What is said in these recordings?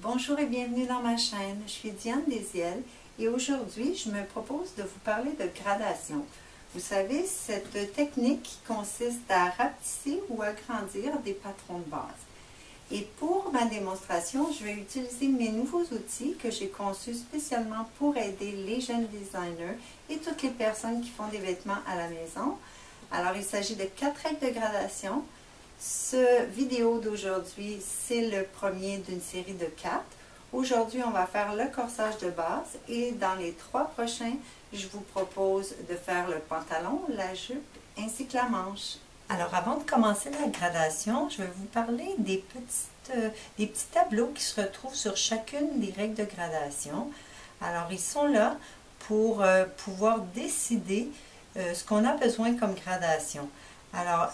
Bonjour et bienvenue dans ma chaîne. Je suis Diane Desiel et aujourd'hui, je me propose de vous parler de gradation. Vous savez, cette technique qui consiste à rapetisser ou agrandir des patrons de base. Et pour ma démonstration, je vais utiliser mes nouveaux outils que j'ai conçus spécialement pour aider les jeunes designers et toutes les personnes qui font des vêtements à la maison. Alors, il s'agit de 4 règles de gradation. Ce vidéo d'aujourd'hui, c'est le premier d'une série de 4. Aujourd'hui, on va faire le corsage de base et dans les 3 prochains, je vous propose de faire le pantalon, la jupe ainsi que la manche. Alors, avant de commencer la gradation, je vais vous parler des petits tableaux qui se retrouvent sur chacune des règles de gradation. Alors, ils sont là pour pouvoir décider ce qu'on a besoin comme gradation. Alors,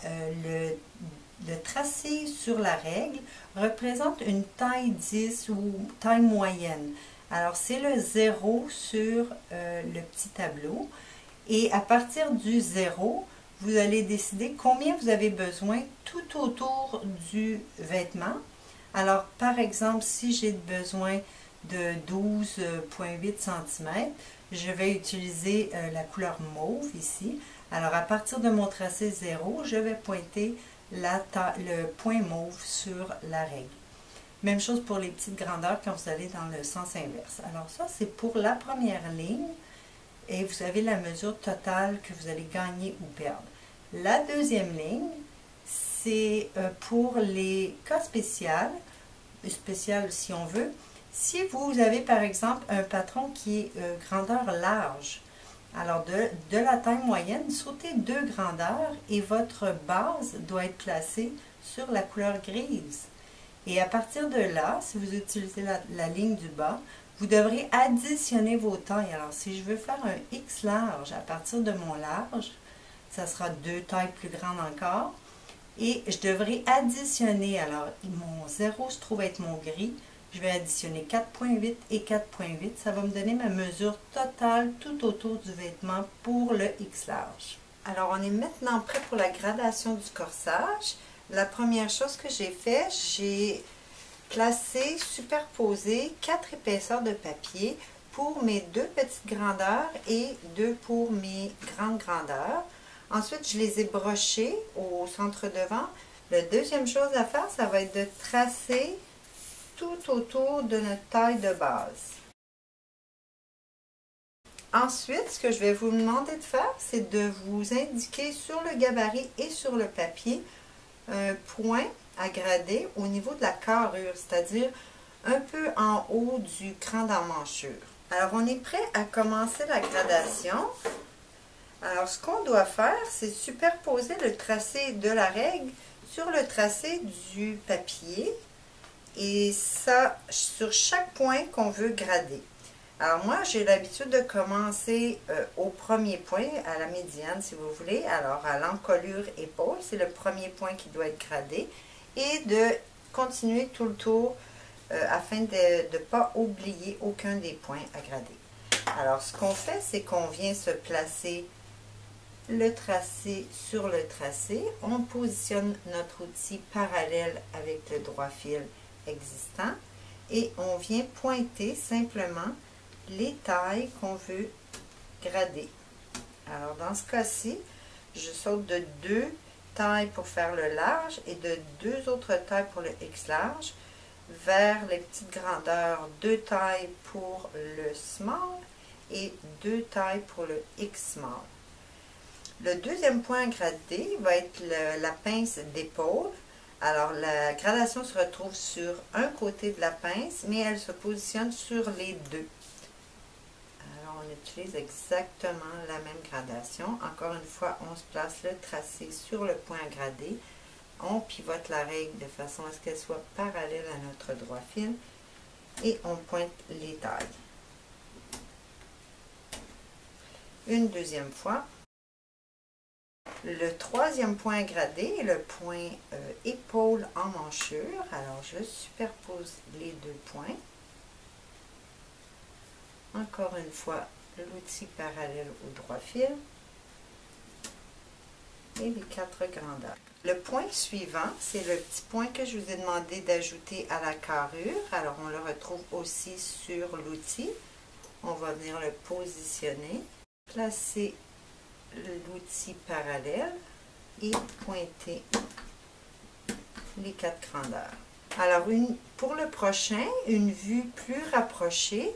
le tracé sur la règle représente une taille 10 ou taille moyenne. Alors, c'est le 0 sur le petit tableau. Et à partir du 0, vous allez décider combien vous avez besoin tout autour du vêtement. Alors, par exemple, si j'ai besoin de 12,8 cm, je vais utiliser la couleur mauve ici. Alors, à partir de mon tracé 0, je vais pointer le point mauve sur la règle. Même chose pour les petites grandeurs quand vous allez dans le sens inverse. Alors ça, c'est pour la première ligne et vous avez la mesure totale que vous allez gagner ou perdre. La deuxième ligne, c'est pour les cas spécial si on veut. Si vous avez par exemple un patron qui est grandeur large, alors, de la taille moyenne, sautez 2 grandeurs et votre base doit être placée sur la couleur grise. Et à partir de là, si vous utilisez la ligne du bas, vous devrez additionner vos tailles. Alors, si je veux faire un X large, à partir de mon large, ça sera 2 tailles plus grandes encore. Et je devrais additionner, alors mon 0 se trouve être mon gris, je vais additionner 4,8 et 4,8. Ça va me donner ma mesure totale tout autour du vêtement pour le X large. Alors, on est maintenant prêt pour la gradation du corsage. La première chose que j'ai fait, j'ai placé, superposé 4 épaisseurs de papier pour mes 2 petites grandeurs et 2 pour mes grandes grandeurs. Ensuite, je les ai brochés au centre devant. La deuxième chose à faire, ça va être de tracer tout autour de notre taille de base. Ensuite, ce que je vais vous demander de faire, c'est de vous indiquer sur le gabarit et sur le papier un point à grader au niveau de la carrure, c'est-à-dire un peu en haut du cran d'emmanchure. Alors, on est prêt à commencer la gradation. Alors, ce qu'on doit faire, c'est superposer le tracé de la règle sur le tracé du papier. Et ça, sur chaque point qu'on veut grader. Alors moi, j'ai l'habitude de commencer au premier point, à la médiane si vous voulez. Alors à l'encolure épaule, c'est le premier point qui doit être gradé. Et de continuer tout le tour afin de ne pas oublier aucun des points à grader. Alors ce qu'on fait, c'est qu'on vient se placer le tracé sur le tracé. On positionne notre outil parallèle avec le droit fil existant et on vient pointer simplement les tailles qu'on veut grader. Alors dans ce cas-ci, je saute de 2 tailles pour faire le large et de 2 autres tailles pour le X large vers les petites grandeurs, 2 tailles pour le small et 2 tailles pour le X small. Le deuxième point à grader va être la pince d'épaule. Alors, la gradation se retrouve sur un côté de la pince, mais elle se positionne sur les deux. Alors, on utilise exactement la même gradation. Encore une fois, on se place le tracé sur le point à grader. On pivote la règle de façon à ce qu'elle soit parallèle à notre droit fil. Et on pointe les tailles. Une deuxième fois. Le troisième point à grader est le point épaule emmanchure. Alors, je superpose les 2 points. Encore une fois, l'outil parallèle au droit fil. et les 4 grandeurs. Le point suivant, c'est le petit point que je vous ai demandé d'ajouter à la carrure. Alors, on le retrouve aussi sur l'outil. On va venir le positionner, placer l'outil parallèle et pointer les 4 grandeurs. Alors, pour le prochain, une vue plus rapprochée,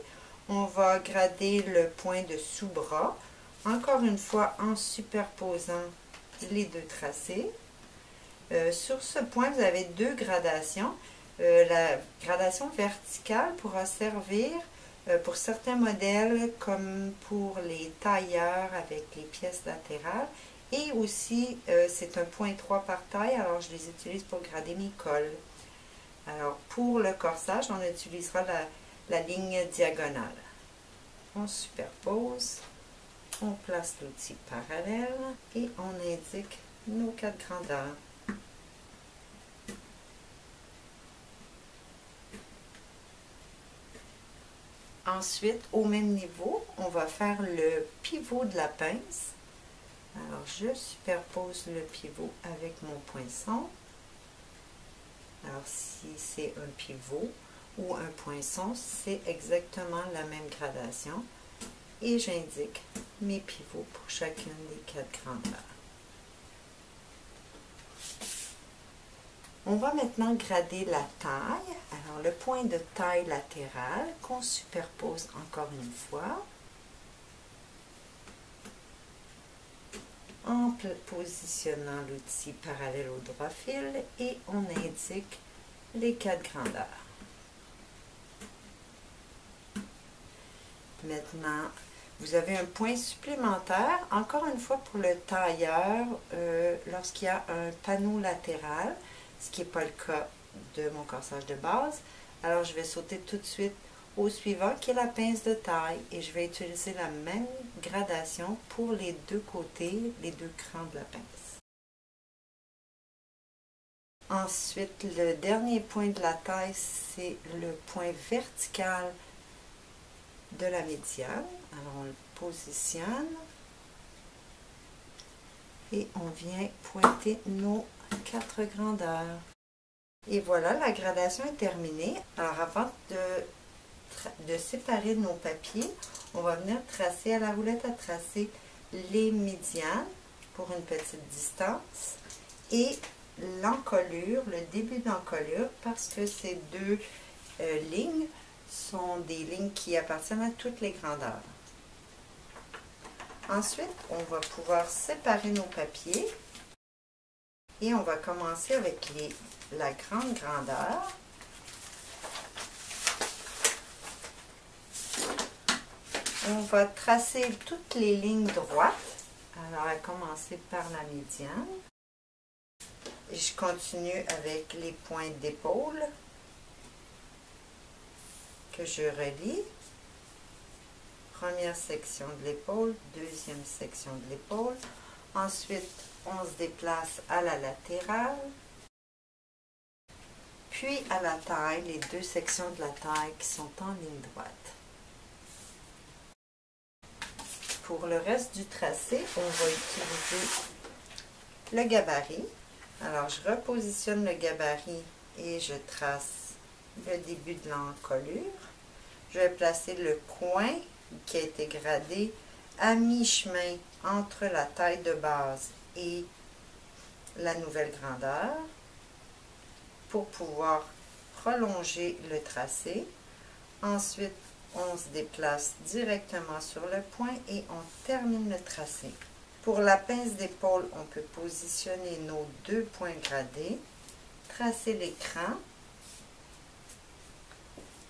on va grader le point de sous-bras, encore une fois en superposant les deux tracés. Sur ce point, vous avez deux gradations. La gradation verticale pourra servir pour certains modèles comme pour les tailleurs avec les pièces latérales. Et aussi, c'est un point 3 par taille, alors je les utilise pour grader mes cols. Alors, pour le corsage, on utilisera la ligne diagonale. On superpose, on place l'outil parallèle et on indique nos 4 grandeurs. Ensuite, au même niveau, on va faire le pivot de la pince. Alors, je superpose le pivot avec mon poinçon. Alors, si c'est un pivot ou un poinçon, c'est exactement la même gradation. Et j'indique mes pivots pour chacune des 4 grandeurs. On va maintenant grader la taille. Alors, le point de taille latérale qu'on superpose encore une fois. En positionnant l'outil parallèle au droit fil et on indique les 4 grandeurs. Maintenant, vous avez un point supplémentaire, encore une fois pour le tailleur, lorsqu'il y a un panneau latéral, ce qui n'est pas le cas de mon corsage de base. Alors, je vais sauter tout de suite au suivant qui est la pince de taille et je vais utiliser la même gradation pour les deux côtés, les deux crans de la pince. Ensuite, le dernier point de la taille, c'est le point vertical de la médiane. Alors, on le positionne et on vient pointer nos 4 grandeurs. Et voilà, la gradation est terminée. Alors, avant de séparer nos papiers, on va venir tracer à la roulette à tracer les médianes pour une petite distance et l'encolure, le début d'encolure, parce que ces deux lignes sont des lignes qui appartiennent à toutes les grandeurs. Ensuite, on va pouvoir séparer nos papiers et on va commencer avec la grande grandeur. On va tracer toutes les lignes droites. Alors, à commencer par la médiane. Et je continue avec les points d'épaule que je relie. Première section de l'épaule, deuxième section de l'épaule. Ensuite, on se déplace à la latérale. Puis à la taille, les deux sections de la taille qui sont en ligne droite. Pour le reste du tracé, on va utiliser le gabarit. Alors, je repositionne le gabarit et je trace le début de l'encolure. Je vais placer le coin qui a été gradé à mi-chemin entre la taille de base et la nouvelle grandeur pour pouvoir prolonger le tracé. Ensuite, on se déplace directement sur le point et on termine le tracé. Pour la pince d'épaule, on peut positionner nos deux points gradés, tracer l'écran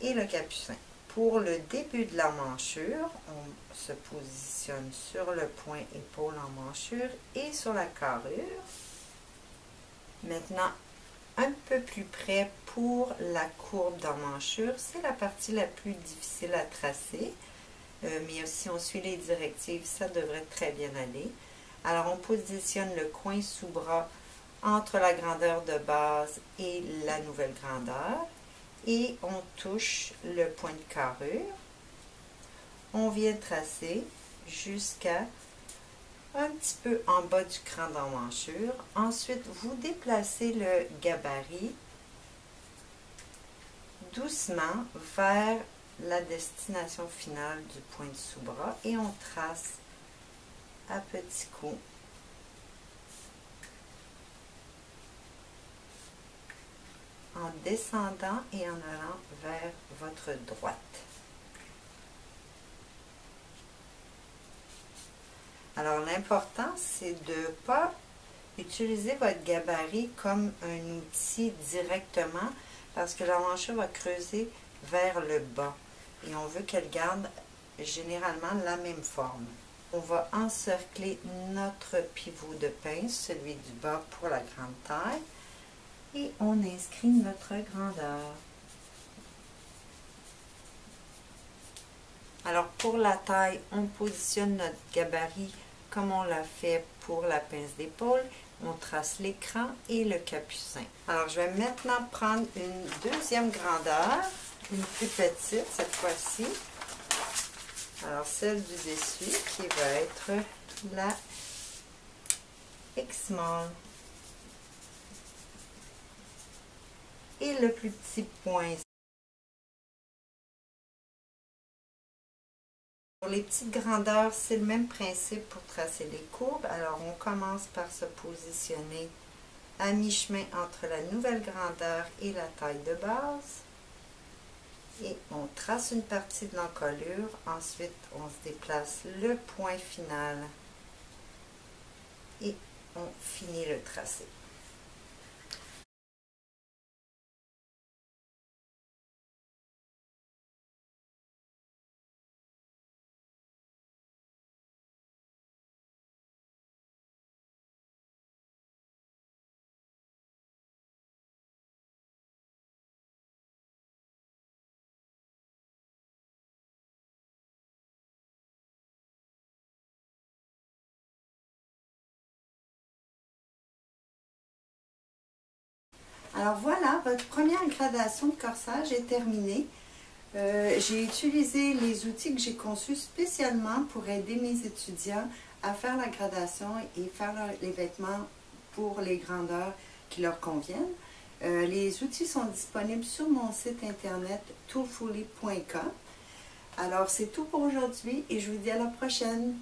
et le capucin. Pour le début de la manchure, on se positionne sur le point épaule en manchure et sur la carrure. Maintenant, un peu plus près pour la courbe d'emmanchure, c'est la partie la plus difficile à tracer, mais si on suit les directives, ça devrait très bien aller. Alors, on positionne le coin sous bras entre la grandeur de base et la nouvelle grandeur et on touche le point de carrure. On vient tracer jusqu'à un petit peu en bas du cran d'emmanchure. Ensuite, vous déplacez le gabarit doucement vers la destination finale du point du sous-bras et on trace à petits coups en descendant et en allant vers votre droite. Alors l'important, c'est de ne pas utiliser votre gabarit comme un outil directement parce que l'emmanchure va creuser vers le bas et on veut qu'elle garde généralement la même forme. On va encercler notre pivot de pince, celui du bas pour la grande taille, et on inscrit notre grandeur. Alors pour la taille, on positionne notre gabarit comme on l'a fait pour la pince d'épaule. On trace l'écran et le capucin. Alors je vais maintenant prendre une deuxième grandeur, une plus petite cette fois-ci. Alors celle du dessus qui va être la X-Small. Et le plus petit point. Pour les petites grandeurs, c'est le même principe pour tracer les courbes. Alors on commence par se positionner à mi-chemin entre la nouvelle grandeur et la taille de base. Et on trace une partie de l'encolure. Ensuite, on se déplace le point final et on finit le tracé. Alors voilà, votre première gradation de corsage est terminée. J'ai utilisé les outils que j'ai conçus spécialement pour aider mes étudiants à faire la gradation et faire les vêtements pour les grandeurs qui leur conviennent. Les outils sont disponibles sur mon site internet toolfully.com. Alors c'est tout pour aujourd'hui et je vous dis à la prochaine.